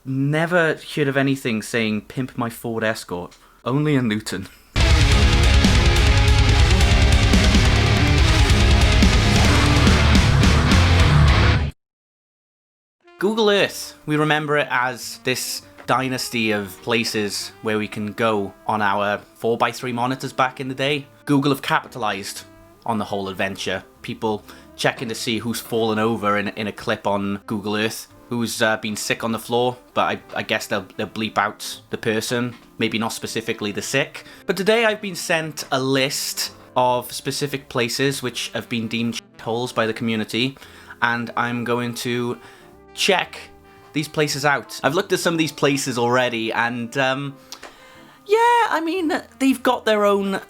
Never heard of anything saying pimp my Ford Escort. Only in Luton. Google Earth. We remember it as this dynasty of places where we can go on our 4x3 monitors back in the day. Google have capitalized on the whole adventure. People checking to see who's fallen over in a clip on Google Earth, who's been sick on the floor, but I guess they'll bleep out the person, maybe not specifically the sick. But today I've been sent a list of specific places which have been deemed holes by the community, and I'm going to check these places out. I've looked at some of these places already, and yeah, I mean, they've got their own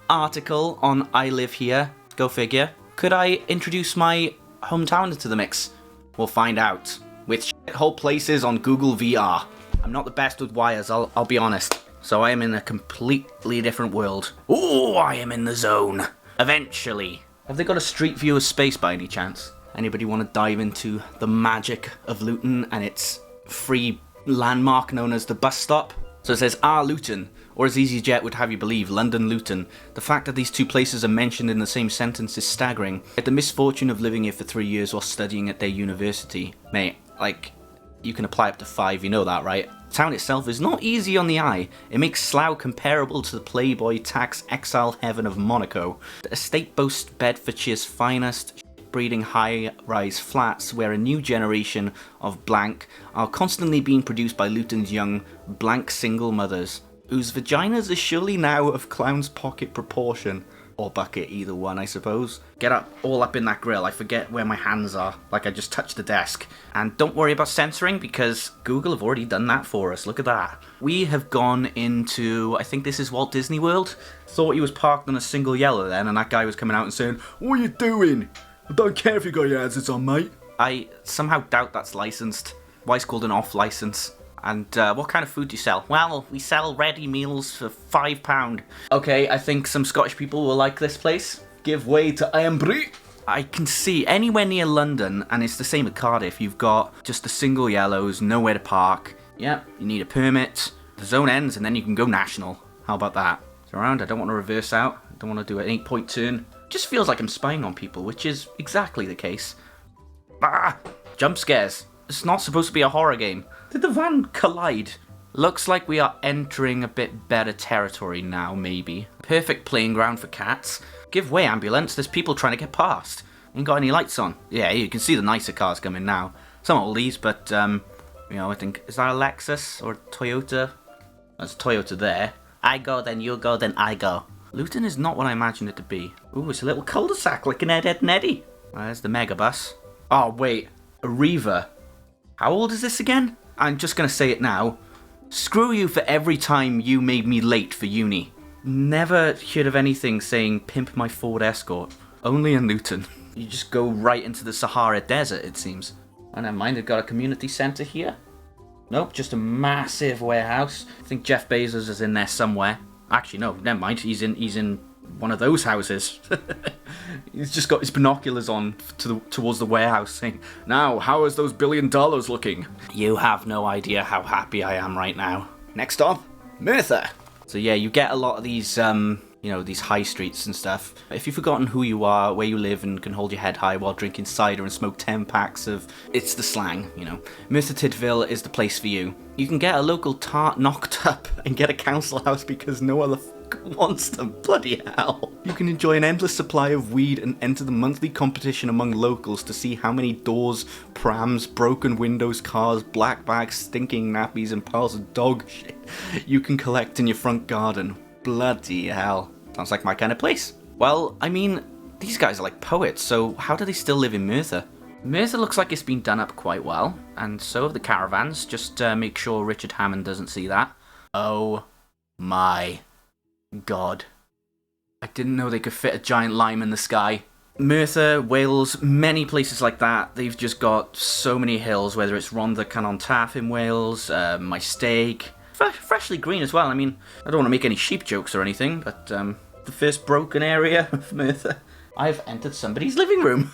article on I Live Here. Go figure. Could I introduce my hometown to the mix? We'll find out. With shithole places on Google VR. I'm not the best with wires, I'll be honest. So I am in a completely different world. Ooh, I am in the zone. Eventually. Have they got a street view of space by any chance? Anybody want to dive into the magic of Luton and its free landmark known as the bus stop? So it says, Luton, or as EasyJet would have you believe, London Luton. The fact that these two places are mentioned in the same sentence is staggering. Yet the misfortune of living here for 3 years while studying at their university. Mate, like, you can apply up to 5, you know that, right? The town itself is not easy on the eye. It makes Slough comparable to the Playboy tax exile heaven of Monaco. The estate boasts Bedfordshire's finest breeding high-rise flats where a new generation of blank are constantly being produced by Luton's young blank single mothers, whose vaginas are surely now of clown's pocket proportion. Or bucket, either one, I suppose. Get up, all up in that grill. I forget where my hands are, like I just touched the desk. And don't worry about censoring, because Google have already done that for us. Look at that. We have gone into, I think this is Walt Disney World. Thought he was parked on a single yellow then, and that guy was coming out and saying, "What are you doing? I don't care if you got your headsets on, mate." I somehow doubt that's licensed. Why it's called an off license. And what kind of food do you sell? Well, we sell ready meals for £5. Okay, I think some Scottish people will like this place. Give way to Ambry. I can see anywhere near London, and it's the same at Cardiff, you've got just the single yellows, nowhere to park. Yep, you need a permit. The zone ends, and then you can go national. How about that? It's around, I don't want to reverse out. I don't want to do an 8-point turn. Just feels like I'm spying on people, which is exactly the case. Jump scares. It's not supposed to be a horror game. Did the van collide? Looks like we are entering a bit better territory now, maybe. Perfect playing ground for cats. Give way, ambulance, there's people trying to get past. Ain't got any lights on. Yeah, you can see the nicer cars coming now. Some oldies, but, you know, I think, is that a Lexus or a Toyota? There's a Toyota there. I go, then you go, then I go. Luton is not what I imagined it to be. Ooh, it's a little cul-de-sac like an Ed, Ed and Eddie. There's the megabus. Oh, wait. Arriva. How old is this again? I'm just gonna say it now. Screw you for every time you made me late for uni. Never heard of anything saying pimp my Ford Escort. Only in Luton. You just go right into the Sahara Desert, it seems. Oh, never mind, they've got a community centre here. Nope, just a massive warehouse. I think Jeff Bezos is in there somewhere. Actually, no, never mind. He's in one of those houses. He's just got his binoculars on towards the warehouse saying, "Now, how is those $1 billion looking?" You have no idea how happy I am right now. Next up, Merthyr. So yeah, you get a lot of these, you know, these high streets and stuff. If you've forgotten who you are, where you live, and can hold your head high while drinking cider and smoke 10 packs of... It's the slang, you know. Merthyr Tydfil is the place for you. You can get a local tart knocked up and get a council house because no other wants them. Bloody hell. You can enjoy an endless supply of weed and enter the monthly competition among locals to see how many doors, prams, broken windows, cars, black bags, stinking nappies, and piles of dog shit you can collect in your front garden. Bloody hell. Sounds like my kind of place. Well, I mean, these guys are like poets, so how do they still live in Merthyr? Merthyr looks like it's been done up quite well, and so have the caravans. Just make sure Richard Hammond doesn't see that. Oh my god. I didn't know they could fit a giant lime in the sky. Merthyr, Wales, many places like that, they've just got so many hills, whether it's Rhondda Cynon Taf in Wales, My Steak, freshly green as well. I mean, I don't want to make any sheep jokes or anything, but the first broken area of Merthyr. I've entered somebody's living room.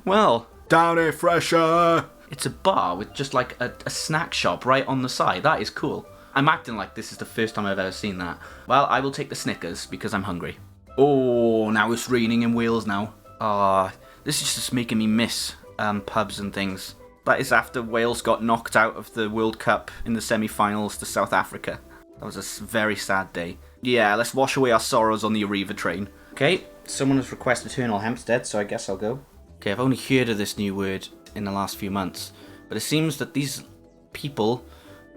Well, down here, fresher. It's a bar with just like a snack shop right on the side. That is cool. I'm acting like this is the first time I've ever seen that. Well, I will take the Snickers because I'm hungry. Oh, now it's raining in Wales now. This is just making me miss pubs and things. That is after Wales got knocked out of the World Cup in the semi-finals to South Africa. That was a very sad day. Yeah, let's wash away our sorrows on the Arriva train. Okay, someone has requested Hemel Hempstead, so I guess I'll go. Okay, I've only heard of this new word in the last few months, but it seems that these people,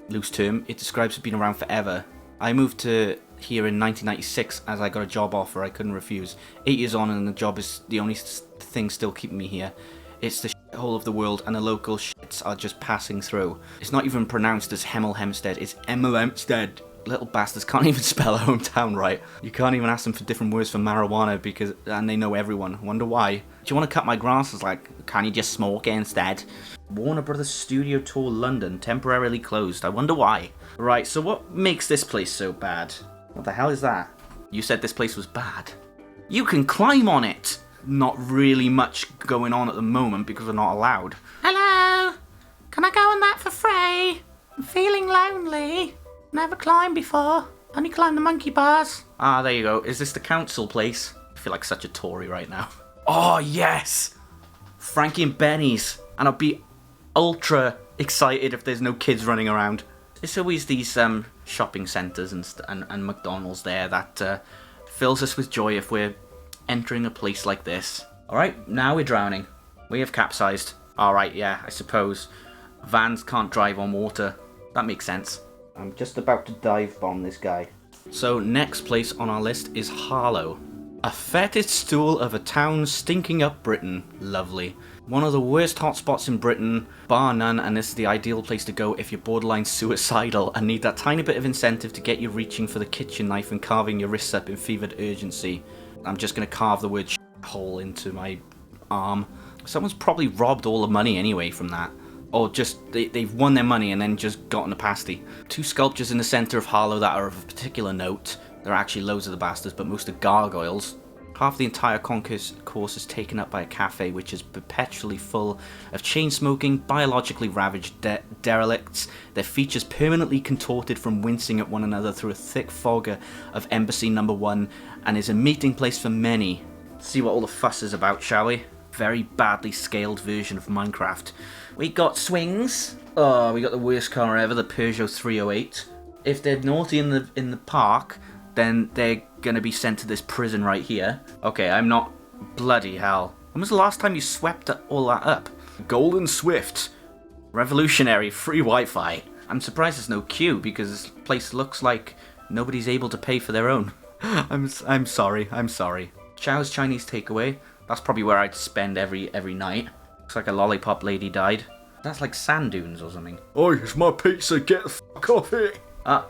loose term, it describes have been around forever. I moved to here in 1996 as I got a job offer I couldn't refuse. 8 years on and the job is the only thing still keeping me here. It's the shithole of the world and the local shits are just passing through. It's not even pronounced as Hemel Hempstead, it's Hemel Hempstead. Little bastards can't even spell a hometown right. You can't even ask them for different words for marijuana and they know everyone. Wonder why. Do you want to cut my grass? It's like, can you just smoke it instead? Warner Brothers Studio Tour London temporarily closed. I wonder why. Right, so what makes this place so bad? What the hell is that? You said this place was bad. You can climb on it! Not really much going on at the moment because we're not allowed. Hello! Can I go on that for free? I'm feeling lonely. Never climbed before. Only climbed the monkey bars. Ah, there you go. Is this the council place? I feel like such a Tory right now. Oh, yes! Frankie and Benny's. And I'll be ultra excited if there's no kids running around. It's always these shopping centres and McDonald's there that fills us with joy if we're entering a place like this. Alright, now we're drowning. We have capsized. Alright, yeah, I suppose. Vans can't drive on water. That makes sense. I'm just about to dive bomb this guy. So next place on our list is Harlow. A fetid stool of a town stinking up Britain. Lovely. One of the worst hotspots in Britain, bar none, and this is the ideal place to go if you're borderline suicidal and need that tiny bit of incentive to get you reaching for the kitchen knife and carving your wrists up in fevered urgency. I'm just going to carve the word hole into my arm. Someone's probably robbed all the money anyway from that. Or just, they've won their money and then just gotten a pasty. 2 sculptures in the centre of Harlow that are of a particular note. There are actually loads of the bastards, but most are gargoyles. Half the entire course is taken up by a cafe which is perpetually full of chain-smoking, biologically ravaged derelicts, their features permanently contorted from wincing at one another through a thick fog of Embassy No. 1, and is a meeting place for many. Let's see what all the fuss is about, shall we? Very badly scaled version of Minecraft. We got swings. Oh, we got the worst car ever, the Peugeot 308. If they're naughty in the park, then they're gonna be sent to this prison right here. Okay, I'm not... Bloody hell. When was the last time you swept all that up? Golden Swift. Revolutionary, free Wi-Fi. I'm surprised there's no queue, because this place looks like nobody's able to pay for their own. I'm sorry. Chow's Chinese takeaway. That's probably where I'd spend every night. Looks like a lollipop lady died. That's like sand dunes or something. Oh, it's my pizza, get the fuck off it!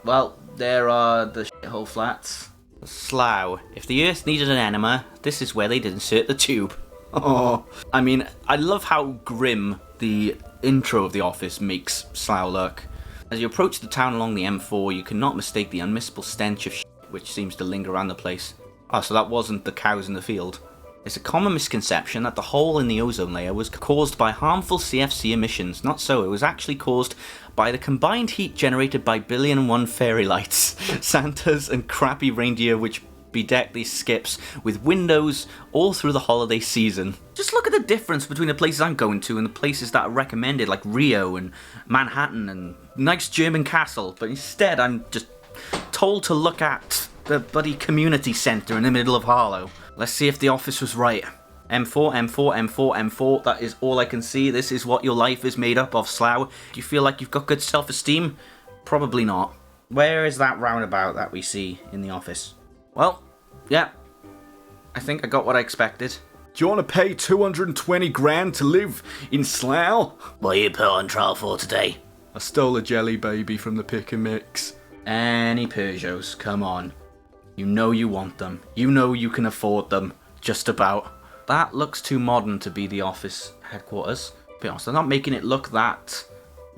Well, there are the shithole flats. Slough. If the earth needed an enema, this is where they'd insert the tube. Oh. I mean, I love how grim the intro of The Office makes Slough look. As you approach the town along the M4, you cannot mistake the unmissable stench of shit which seems to linger around the place. Oh, so that wasn't the cows in the field. It's a common misconception that the hole in the ozone layer was caused by harmful CFC emissions. Not so, it was actually caused by the combined heat generated by 1,000,001 fairy lights, Santas and crappy reindeer which bedeck these skips with windows all through the holiday season. Just look at the difference between the places I'm going to and the places that are recommended, like Rio and Manhattan and nice German castle, but instead I'm just told to look at the bloody community centre in the middle of Harlow. Let's see if The Office was right. M4, M4, M4, M4, that is all I can see. This is what your life is made up of, Slough. Do you feel like you've got good self-esteem? Probably not. Where is that roundabout that we see in The Office? Well, yeah. I think I got what I expected. Do you want to pay 220 grand to live in Slough? What are you put on trial for today? I stole a jelly baby from the pick and mix. Any Peugeots, come on. You know you want them. You know you can afford them. Just about. That looks too modern to be the office headquarters. To be honest, they're not making it look that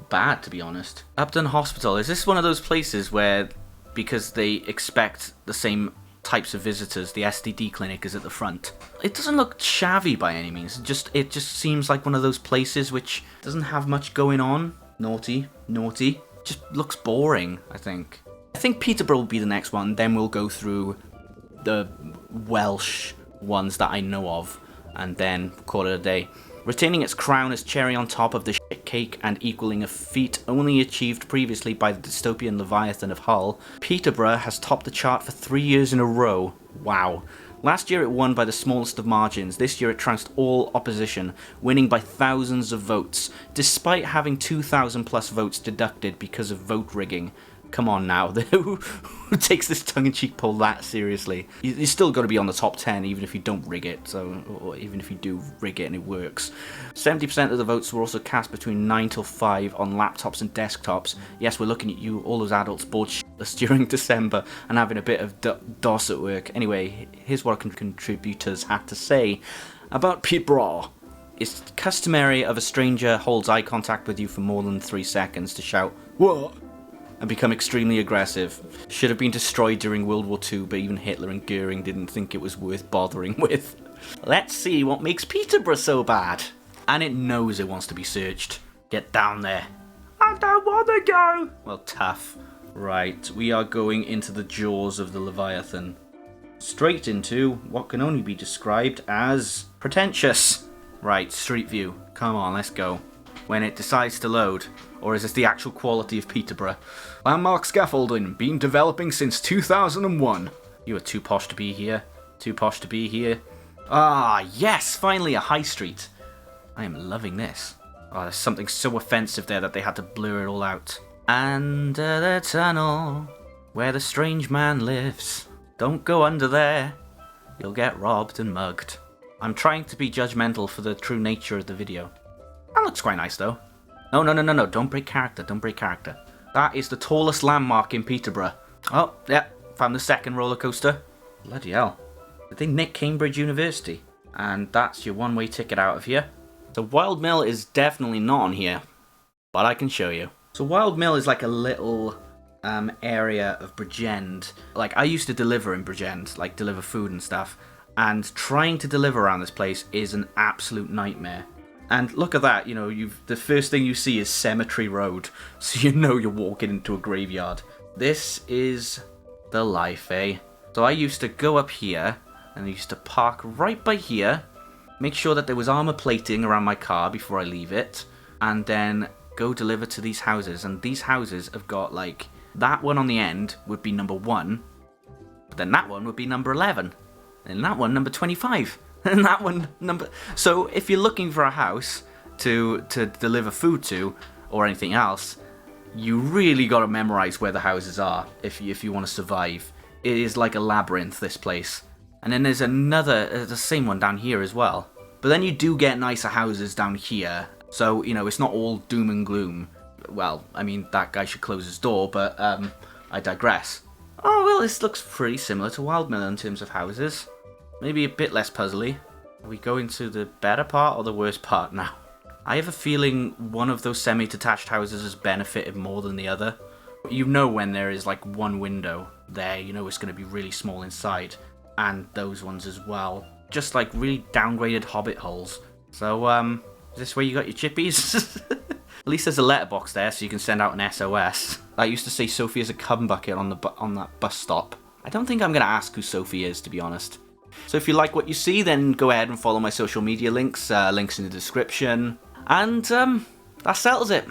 bad, to be honest. Upton Hospital. Is this one of those places where, because they expect the same types of visitors. The STD clinic is at the front. It doesn't look shabby by any means. It just seems like one of those places which doesn't have much going on. Naughty. Just looks boring, I think. I think Peterborough will be the next one. Then we'll go through the Welsh ones that I know of, and then call it a day. Retaining its crown as cherry on top of the shit cake and equaling a feat only achieved previously by the dystopian Leviathan of Hull, Peterborough has topped the chart for 3 years in a row. Wow. Last year it won by the smallest of margins. This year it trounced all opposition, winning by thousands of votes, despite having 2,000 plus votes deducted because of vote rigging. Come on now, who takes this tongue-in-cheek poll that seriously? You still got to be on the top 10 even if you don't rig it, or even if you do rig it and it works. 70% of the votes were also cast between 9 till 5 on laptops and desktops. Yes, we're looking at you, all those adults bored shitless during December and having a bit of DOS at work. Anyway, here's what contributors had to say about Peterborough. It's customary if a stranger holds eye contact with you for more than 3 seconds to shout, "What?" and become extremely aggressive. Should have been destroyed during World War II, but even Hitler and Goering didn't think it was worth bothering with. Let's see what makes Peterborough so bad. And it knows it wants to be searched. Get down there. I don't want to go. Well, tough. Right, we are going into the jaws of the Leviathan. Straight into what can only be described as pretentious. Right, Street View. Come on, let's go. When it decides to load. Or is this the actual quality of Peterborough? Landmark scaffolding, been developing since 2001. You are too posh to be here. Too posh to be here. Ah, yes, finally a high street. I am loving this. Oh, there's something so offensive there that they had to blur it all out. Under the tunnel, where the strange man lives. Don't go under there. You'll get robbed and mugged. I'm trying to be judgmental for the true nature of the video. That looks quite nice though. No, don't break character, That is the tallest landmark in Peterborough. Oh, yeah, found the second roller coaster. Bloody hell. Did they nick Cambridge University? And that's your one-way ticket out of here. So Wildmill is definitely not on here, but I can show you. So Wildmill is like a little area of Bridgend. Like, I used to deliver in Bridgend, like deliver food and stuff, and trying to deliver around this place is an absolute nightmare. And look at that, you know, the first thing you see is Cemetery Road, so you know you're walking into a graveyard. This is the life, eh? So I used to go up here, and I used to park right by here, make sure that there was armor plating around my car before I leave it, and then go deliver to these houses. And these houses have got, like, that one on the end would be number 1, but then that one would be number 11, and that one number 25. And that one number. So if you're looking for a house to deliver food to or anything else, you really got to memorize where the houses are if you want to survive. It is like a labyrinth, this place. And then there's the same one down here as well. But then you do get nicer houses down here. So, you know, it's not all doom and gloom. Well, I mean, that guy should close his door, but I digress. Oh, well, this looks pretty similar to Wildmill in terms of houses. Maybe a bit less puzzly. Are we going to the better part or the worst part now? I have a feeling one of those semi-detached houses has benefited more than the other. You know when there is like one window there, you know it's going to be really small inside. And those ones as well. Just like really downgraded hobbit holes. So, is this where you got your chippies? At least there's a letterbox there so you can send out an SOS. I used to say Sophie is a cum bucket on that bus stop. I don't think I'm going to ask who Sophie is, to be honest. So if you like what you see, then go ahead and follow my social media links. Links in the description. And that settles it.